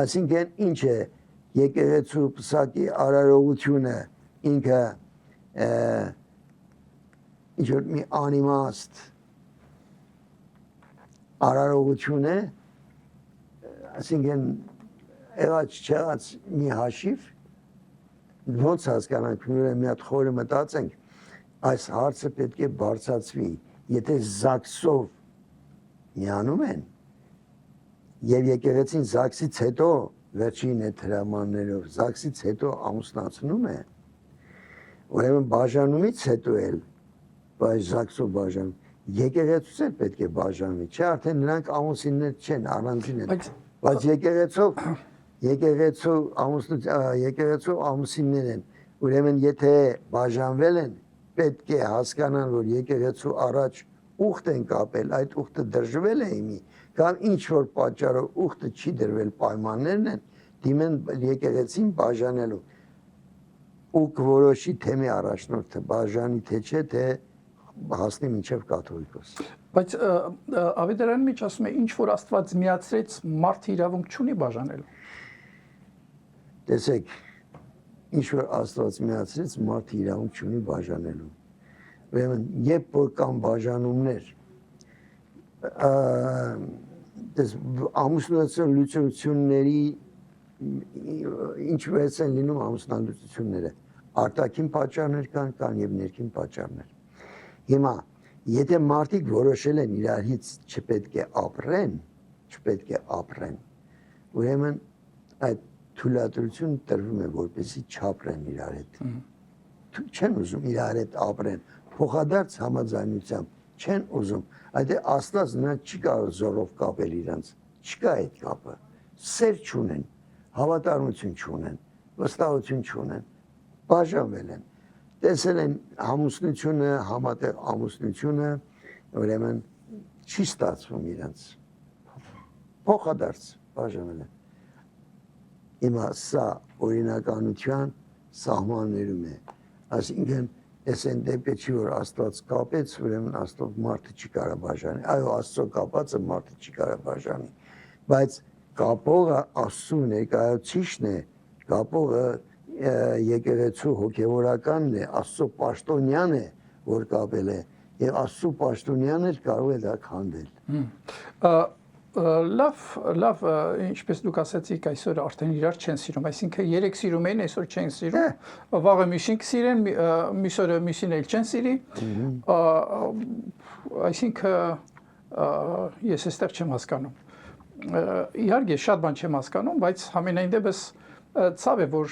Այսինքն ինչ է եկեղեցու պսակի արարողությունը ինքը ինչ որ մի անիմաստ արարողություն է, այսինքն եղած չեղած մի հաշիվ, ոնց հասկանանք, մի հատ խորը մտածենք, այս հարցը պետք է բարձրացվի, եթե ԶԱԳՍ-ով միանում են, եւ եկեղեցին ԶԱԳՍ-ից հետո վերջին այդ հրամաններով ԶԱԳՍ-ից հետո ամուսնացնում է, ուրեմն բաժանումից հետո էլ, բայց ԶԱԳՍ-ով բաժանում, եկեղեցուց էլ պետք է բաժանվի, չէ՞ արդեն նրանք ամուսիններ չեն, առանձին են, բայց եկեղեցու ամուսիններ են, ուրեմն եթե բաժանվել են, պետք է հասկանան, որ եկեղեցու առաջ ուխտ են կապել, այդ ուխտը դրժվել է իմի, կամ ինչ որ պատճառով ուխտը չի դրվել պայմաններն են, դիմեն եկեղեցին բաժանելու ու կորոշի թեմի առաջնորդը բաժանի թե չէ, թե հասնի մինչև կաթողիկոս։ Բայց Ավետարանի մեջ ասում է, ինչ որ Աստված միացրեց, մարդը իրավունք չունի բաժանելու։ Տեսեք, ինչ որ Աստված միացրեց, մարդը իրավունք չունի բաժանելու։ Ուրեմն, երբ որ կան բաժանումներ, ամուսնության լուծությունների ինչպես են լինում ամուսնալուծությունները, արտաքին պատճառներ կան եւ ներքին պատճառներ։ Հիմա, եթե մարդիկ որոշել են իրարից չպետք է ապրեն, ուրեմն այդ թույլատրություն տրվում է, որպեսզի չապրեն իրար հետ։ Չեն ուզում իրար հետ ապրեն, փոխադարձ համաձայնությամբ չեն ուզում, այդ Աստված նրանք չի կարող զորով կապել իրանց, չկա այդ կապը, սեր չունեն, հավատարմություն չունեն, վստահություն չունեն, բաժանվել են, տեսել են ամուսնությունը, համատեղ ամուսնությունը, ուրեմն չի ստացվում իրանց, փոխադարձ բաժանվել են։ Հիմա սա օրինականության սահմաններում է, այսինքն այս այն դեպքը չի, որ Աստված կապեց, ուրեմն Աստված մարդը չի կարող բաժանել, այո, Աստծո կապածը մարդը չի կարող բաժանել, բայց կապողը Աստծո ներկայացուցիչն է, կապողը եկեղեցու հոգևորականն է, Աստծո պաշտոնյան է, որ կապել է, եւ Աստծո պաշտոնյան էլ կարող է դա քանդել։ Լավ, ինչպես դուք ասացիք, այսօր արդեն իրար չեն սիրում, այսինքն երեք սիրում էին, այսօր չեն սիրում, վաղը մյուսին կսիրեն, մյուս օրը մյուսին էլ չեն սիրի, այսինքն ես այստեղ չեմ հասկանում։ Իհարկե շատ բան չեմ հասկանում, բայց համենայն դեպս ցավ է, որ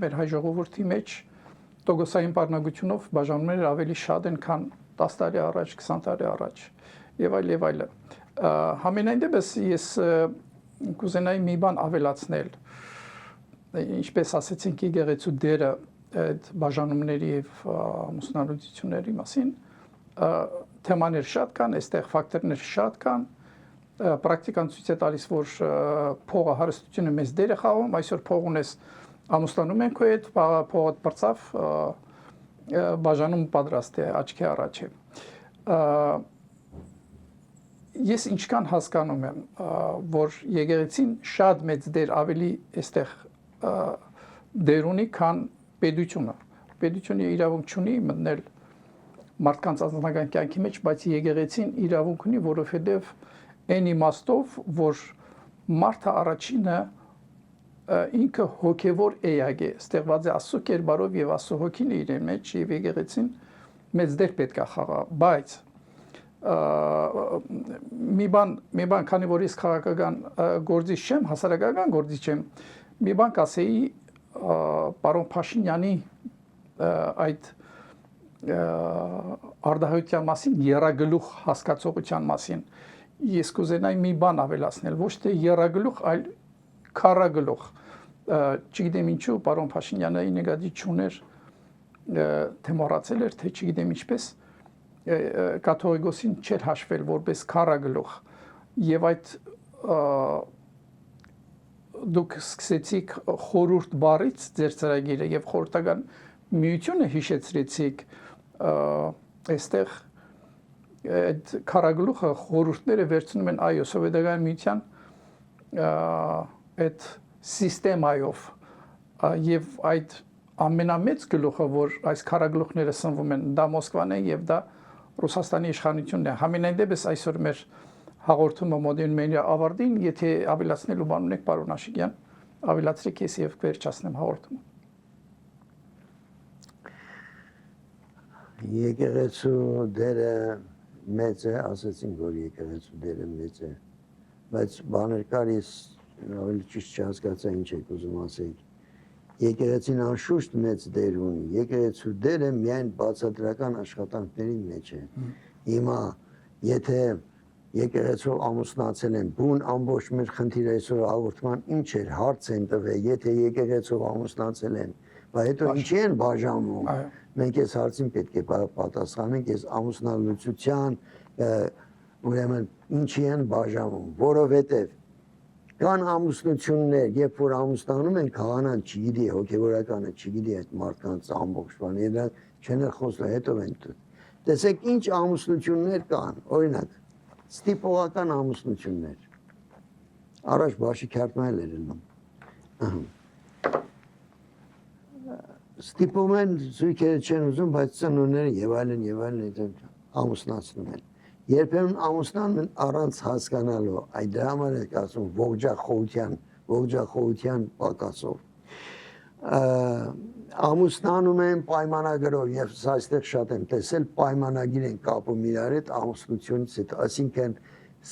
մեր հայ ժողովրդի մեջ տոկոսային պարունակությունով բաժանումները ավելի շատ են, քան 10 տարի առաջ, 20 տարի առաջ եւ այլ եւ այլը։ Համենայն դեպս ես կուզենայի մի բան ավելացնել, ինչպես ասեցինք եկեղեցու դերը այդ բաժանումների եւ ամուսնալուծությունների մասին, թեմաներ շատ կան, այստեղ ֆակտորներ շատ կան, պրակտիկան ցույց է տալիս, որ փողը հարստությունը մեծ դեր է խաղում, այսօր փող ունես ամուսնանում են քո հետ, փողը բրծավ, բաժանում պատրաստ է, աչքի առաջ է։ Ես ինչքան հասկանում եմ, որ եկեղեցին շատ մեծ դեր ավելի այստեղ դեր ունի, քան պետությունը։ Պետությունը իրավունք չունի մտնել մարդկանց անձնական կյանքի մեջ, բայց եկեղեցին իրավունք ունի, որովհետև այն իմաստով, որ մարդը առաջինը ինքը հոգևոր էակ է, ստեղված է Աստծո կերպարով եւ Աստծո հոգին է իր մեջ եւ եկեղեցին մեծ դեր պետք է խաղա, բայց մի բան, քանի որ ես քաղաքական գործիչ չեմ, հասարակական գործիչ չեմ, մի բան կասեի պարոն Փաշինյանի այդ արդահայտության մասին, եռագլուխ հասկացողության մասին, ես կուզենայի մի բան ավելացնել, ոչ թե եռագլուխ, այլ քառագլուխ, չգիտեմ ինչու պարոն Փաշինյանը նկատի չուներ թե մոռացել էր, թե չգիտեմ ինչպես կաթողիկոսին չէր հաշվել որպես քարագլուխ եւ այդ դուք սկսեցիք խորհուրդ բառից ձեր ծրագիրը եւ խորհրդական միությունը հիշեցրեցիք այստեղ այդ քարագլուխը խորհուրդները վերցնում են այո սովետական միության այդ սիստեմայով եւ այդ ամենամեծ գլուխը որ այս քարագլուխները սնվում են դա Մոսկվան է եւ դա Ռուսաստանի իշխանությունն է համենայն դեպս այսօր մեր հաղորդումը մոդեռն մեդիա ավարտին եթե ավելացնելու բան ունեք պարոն Աշիկյան ավելացրեք ես եւ կվերջացնեմ հաղորդումը Եկեղեցու դերը մեծ է ասացին որ եկեղեցու դերը մեծ է բայց բաներ կարիս ավելի ճիշտ չհասկացա ինչ եք ուզում ասել Եկեղեցին անշուշտ մեծ դեր ունի եկեղեցու դերը միայն բացատրական աշխատանքների մեջ է հիմա եթե եկեղեցով ամուսնացել են բուն ամբողջ մեր խնդիրը այսօր հաղորդման ինչ էր հարց են տվել եթե եկեղեցով ամուսնացել են բայց հետո ինչի են բաժանվում մենք այս հարցին պետք է պատասխանենք այս ամուսնալուծության ուրեմն ինչի են բաժանվում որովհետև Կան ամուսնություններ, երբ որ ամուսնանում են քահանան չգիտի, հոգևորականը չգիտի այդ մարդկանց ամբողջ բանը, եւ նրանք չեն խոսում, հետո են տեսեք ինչ ամուսնություններ կան, օրինակ, ստիպողական ամուսնություններ։ Առաջ բաշի քարտմայել էր ելնում։ Ստիպում են զույգերը չեն ուզում, բայց ծնողները եւ այլն ամուսնացնում են։ Երբեմն ամուսնանում են առանց հասկանալու, այդ դրա համար է ասում ողջախոհության պակասով։ Ամուսնանում են պայմանագրով եւ սա այստեղ շատ եմ տեսել պայմանագիր են կապում իրար հետ ամուսնությունից հետո, այսինքն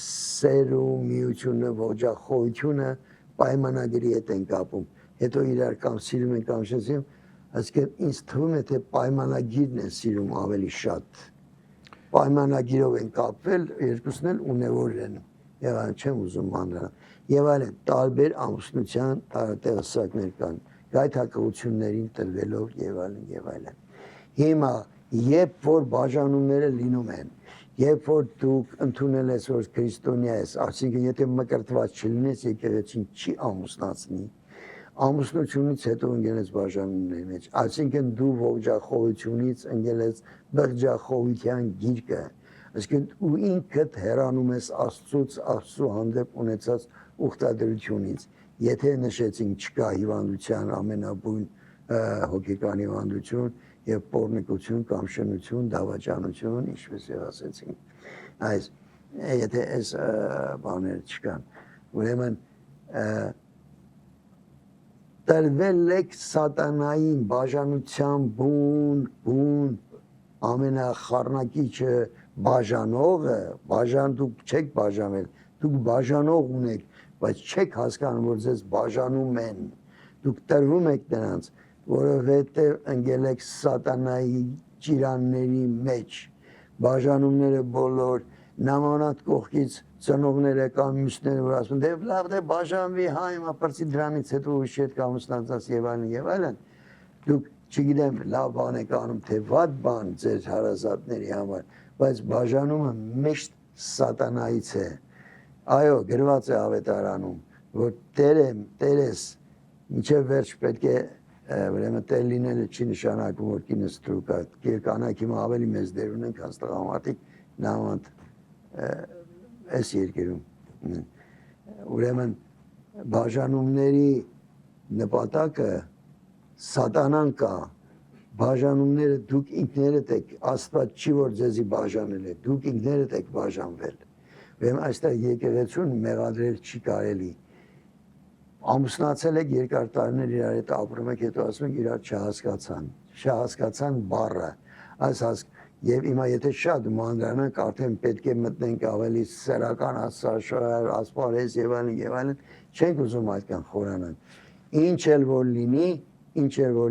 սերը, միությունը, ողջախոհությունը պայմանագրի հետ են կապում։ Հետո իրար կամ սիրում են կամ չսիրում, այսինքն ինձ թվում է թե պայմանագիրն են սիրում ավելի շատ։ Պայմանագիրով են կապվել, երկուսն էլ ունևոր են, եւ այն չեմ ուզում մանրանալ, եւ այլն տարբեր ամուսնության տարատեսակներ կան, գայթակղություններին տրվելով եւ այլն։ Հիմա, երբ որ բաժանումները լինում են, երբ որ դուք ընդունել ես, որ քրիստոնյա ես, այսինքն եթե մկրտված չլինես, եկեղեցին չի ամուսնացնի, ամուսնությունից հետո ընկել ես բաժանումների մեջ, այսինքն դու ողջախոհությունից ընկել ես բղջախոհության գիրկը, այսինքն ու ինքդ հեռանում ես Աստծուց, Աստծու հանդեպ ունեցած ուխտադրությունից, եթե նշեցինք չկա հիվանդության ամենաբույն հոգեկան հիվանդություն եւ պոռնիկություն կամ շնություն, դավաճանություն, ինչպես եւ ասեցինք, այս եթե այս բաները չկան, ուրեմն տրվել եք սատանային բաժանության բուն ամենախառնակիչը բաժանողը, դուք չեք բաժանել, դուք բաժանող ունեք, բայց չեք հասկանում, որ ձեզ բաժանում են, դուք տրվում եք նրանց, որովհետև ընկել եք սատանայի ճիրանների մեջ, բաժանումները բոլոր, նամանատ կողքից ծնողները կամ մյուսները որ ասում դե լավ դե բաժանվի հա հիմա պրծի դրանից հետո ուրիշ հետ կամուսնացած եւ այլն դուք չգիտեմ լավ բան եք անում թե վատ բան ձեր հարազատների համար բայց բաժանումը միշտ սատանայից է այո գրված է ավետարանում որ Տերես մինչև վերջ պետք է ուրեմն տեր լինելը չի նշանակում որ կինը ստրուկ է կանայք հիմա ավելի մեծ դեր ունեն քան տղամարդիկ նամանտ այս երկրում ուրեմն բաժանումների նպատակը սատանան կա բաժանումները դուք ինքներդ եք Աստված չի որ ձեզի բաժանել է դուք ինքներդ եք բաժանվել ուրեմն այստեղ եկեղեցուն մեղադրել չի կարելի ամուսնացել եք երկար տարիներ իրար հետ ապրում եք հետո ասում եք իրար չհասկացան բառը այս Եվ հիմա եթե շատ մանրանանք արդեն պետք է մտնենք ավելի սերական աստծաշար, ասպարեզ եւ այլն, չենք ուզում այդքան խորանալ։ Ինչ էլ որ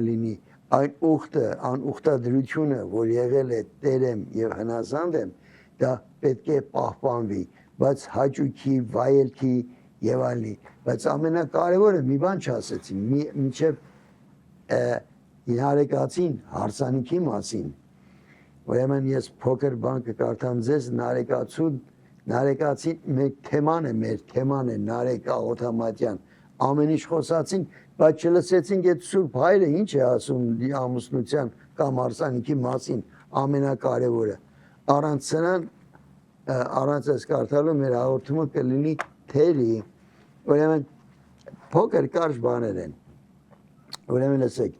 լինի, այն ուխտը, անուխտադրությունը, որ եղել է Տերեմ եւ հնազանդ եմ, դա պետք է պահպանվի, բայց հաճույքի, վայելքի եւ այլն։ Բայց ամենակարևորը մի բան չասեցի, մինչեւ Նարեկացին հարսանիքի մասին։ Ուրեմն ես փոքր բան կկարդամ ձեզ նարեկացին մեր թեման է Նարեկա Օթամատյան ամեն ինչ խոսացինք, բայց չլսեցինք այդ Սուրբ Հայրը ինչ է ասում ամուսնության կամ հարսանիքի մասին ամենակարևորը։ Առանց սրան առանց այս կարդալու մեր հաղորդումը կլինի թերի, ուրեմն փոքր կարճ բաներ են։ Ուրեմն լսեք,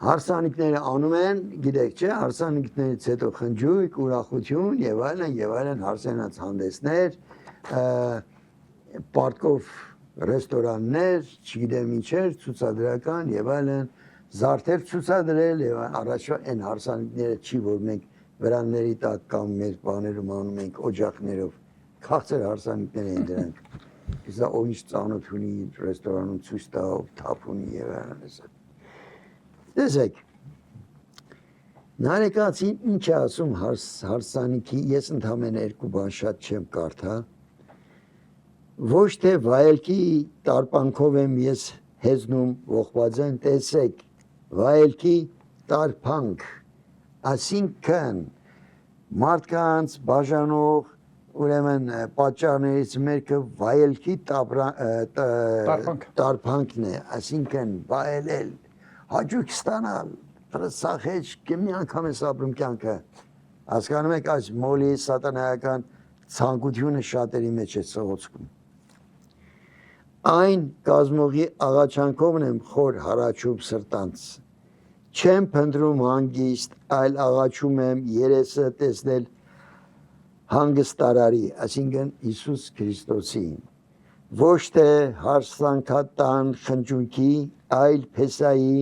հարսանիքները անում են, գիտեք չէ, հարսանիքներից հետո խնջույք, ուրախություն եւ այլն հարսանաց հանդեսներ, պարտքով ռեստորաններ, չգիտեմ ինչեր, ցուցադրական եւ այլն, զարդեր ցուցադրել եւ առաջվա այն հարսանիքները չի որ մենք վրանների տակ կամ մեր բաներում անում ենք օջախներով, քաղցր հարսանիքներ են դրանք։ Իսկ ով ինչ ծանոթ ունի ռեստորանում ցույց տա, թափ ունի եւ այլն։ Տեսեք, Նարեկացին ինչ է ասում հարսանիքի, ես ընդհանրապես երկու բան շատ չեմ կարդա, ոչ թե վայելքի տարպանքով եմ ես հեզնում ողբած են, տեսեք, վայելքի տարպանք, այսինքն մարդկանց բաժանող ուրեմն պատճառներից մեկը վայելքի տարպանքն է, այսինքն վայելել, հաճույք ստանալ, սախեջ մի անգամ ես ապրում կյանքը, հասկանում եք այս մոլի սատանայական ցանկությունը շատերի մեջ է սողոցքում։ Այն կազմողի աղաչանքովն եմ խոր հարաչում սրտանց, չեմ փնտրում հանգիստ, այլ աղաչում եմ երեսը տեսնել հանգստարարի, այսինքն Հիսուս Քրիստոսին, ոչ թե հարսանքատան խնջույքի, այլ փեսայի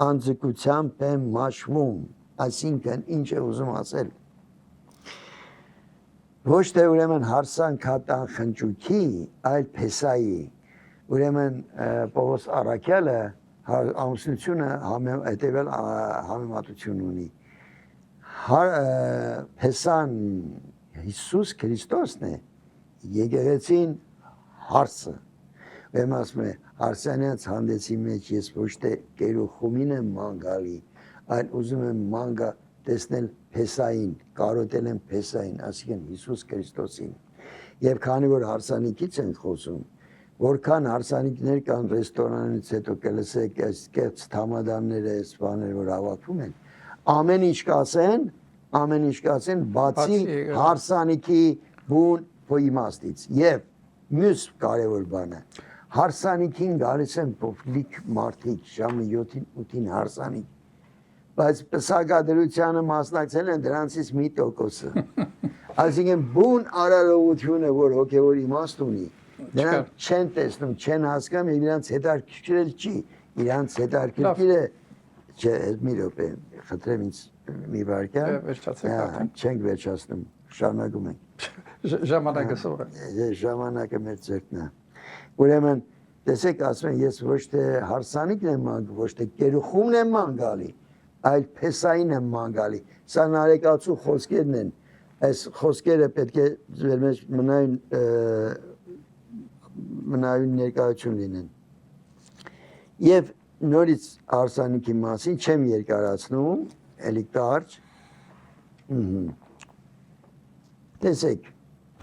անձկությամբ եմ մաշվում, այսինքն ինչ է ուզում ասել։ Ոչ թե ուրեմն հարսանքատան խնջույքի, այլ փեսայի, ուրեմն Պողոս Առաքյալը ամուսնությունը հետևյալ համեմատություն ունի։ Փեսան Հիսուս Քրիստոսն է, եկեղեցին հարսը։ Ուրեմն ասում է հարսանյաց հանդեսի մեջ ես ոչ թե գերուխումին եմ ման գալի, այլ ուզում եմ ման գա տեսնել Փեսային, կարոտել եմ Փեսային, այսինքն Հիսուս Քրիստոսին։ Եվ քանի որ հարսանիքից են խոսում, որքան հարսանիքներ կան ռեստորանից հետո կլսեք այս կեղծ թամադանները, այս բաները որ հավաքվում են, ամեն ինչ կասեն, բացի հարսանիքի բուն իմաստից։ Եվ մյուս կարևոր բանը, հարսանիքին գալիս են փոքրիկ մարդիկ, ժամը 7-8-ին հարսանիք, բայց պսակադրությանը մասնակցել են դրանցից 1%-ը։ Այսինքն բուն արարողությունը, որ հոգևոր իմաստ ունի, նրանք չեն տեսնում, չեն հասկանում եւ իրանց հետաքրքրել չի, իրանց հետաքրքիր է, չէ, մի րոպե, խնդրեմ ինձ մի վարքյան, չենք վերջացնում, շարունակում ենք։ Ժամանակը սովոր է։ Ժամանակը մեր ձեռքն է։ Ուրեմն, տեսեք, ասում են, ես ոչ թե հարսանիքն եմ ման, ոչ թե գերուխումն եմ ման գալի, այլ Փեսային եմ ման գալի։ Սա նարեկացու խոսքերն են։ Այս խոսքերը պետք է ձեր մեջ մնայուն ներկայություն լինեն։ Եվ նորից հարսանիքի մասին չեմ երկարացնում, էլի կարճ։ Տեսեք,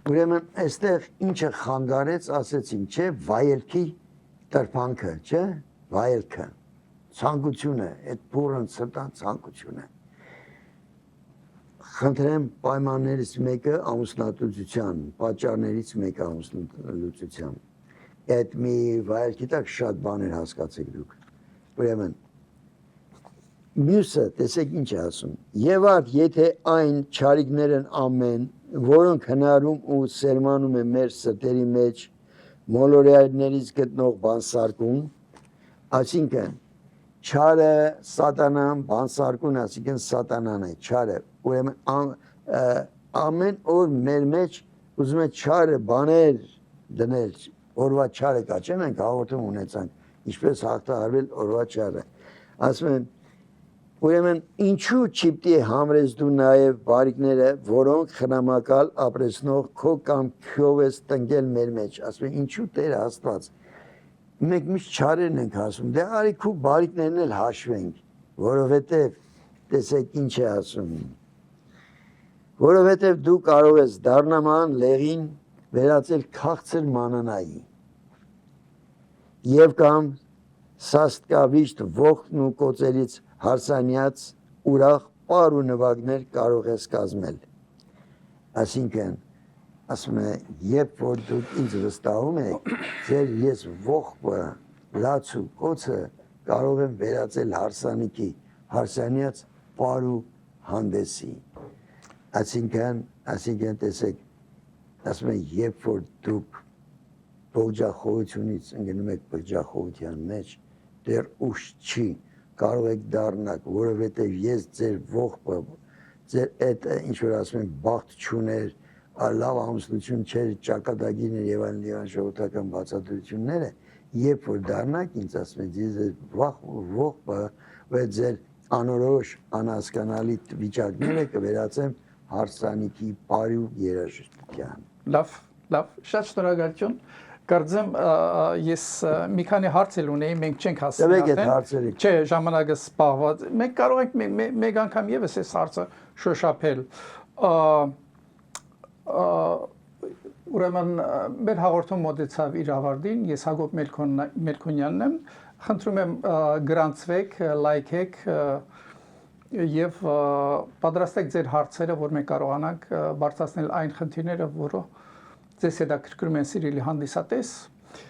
ուրեմն այստեղ ինչը խանգարեց, ասեցին, չէ, վայելքի տրփանքը, չէ, վայելքը, ցանկությունը, այդ բուրըն սրտան ցանկությունը։ Խնդրեմ պայմաններից մեկը ամուսնալուծության, պատճառներից մեկը ամուսնալուծության։ Այդ մի վայելքի տակ շատ բաներ հասկացեք դուք։ Ուրեմն մյուսը, տեսեք ինչ է ասում։ Եվ արդ, եթե այն չարիքներն ամեն, որոնք հնարում ու սերմանում է մեր սրտերի մեջ մոլորյալներից գտնող բանսարկուն, այսինքն չարը սատանան, բանսարկուն, այսինքն սատանան է, չարը, ուրեմն ամեն օր մեր մեջ ուզում է չարը բաներ դնել, օրվա չարը կա, չէ՞ մենք հաղորդում ունեցանք, ինչպես հաղթահարվել օրվա չարը, ասում են, ուրեմն ինչու չիպտի համրես դու նաև բարիքները, որոնք խնամակալ ապրեցնող քո կամքով ես տնկել մեր մեջ, ասում են, ինչու Տեր Աստված, մենք միշտ չարերն ենք ասում, դե արի քու բարիքներն էլ հաշվենք, որովհետև տեսեք ինչ է ասում։ Որովհետև դու կարող ես դառնաման լեղին վերածել քաղցր մանանայի եւ կամ սաստկավիշտ ողն ու կոծերից հարսանյաց ուրախ պար ու նվագներ կարող ես կազմել։ Այսինքն ասում է, երբ որ դուք ինձ վստահում եք, ձեր ես ողբը, լաց ու կոծը կարող եմ վերածել հարսանիքի, հարսանյաց պար ու հանդեսի։ Այսինքն տեսեք, ասում է, երբ որ դուք ողջախոհությունից ընկնում եք բջջախոհության մեջ, դեռ ուշ չի, կարող եք դառնալ, որովհետև ես ձեր ողբը, ձեր այդ ինչ որ ասում են բախտ չուներ, լավ ամուսնություն չէր, ճակատագիրներ եւ այլն ժողովրդական բացատրությունները, երբ որ դառնաք ինձ ասում եք, ձեր ողբը ու ձեր անորոշ անհասկանալի վիճակները կվերածեմ հարսանիքի բարի ու երաժշտության։ Լավ, շատ շնորհակալություն։ Կարծեմ ես մի քանի հարց ունեի, մենք չենք հասցնել։ Չէ, ժամանակը սպառված։ Մենք կարող ենք մեկ անգամ եւս այս հարցը շոշափել։ Ուրեմն մեր հաղորդում մոտեցավ իր ավարտին, ես Հակոբ Մելքոնյանն եմ։ Խնդրում եմ գրանցվեք, լայքեք եւ պատրաստեք ձեր հարցերը, որ մենք կարողանանք բարձրացնել այն խնդիրները, որը ձեզ հետաքրքրում են սիրելի հանդիսատես,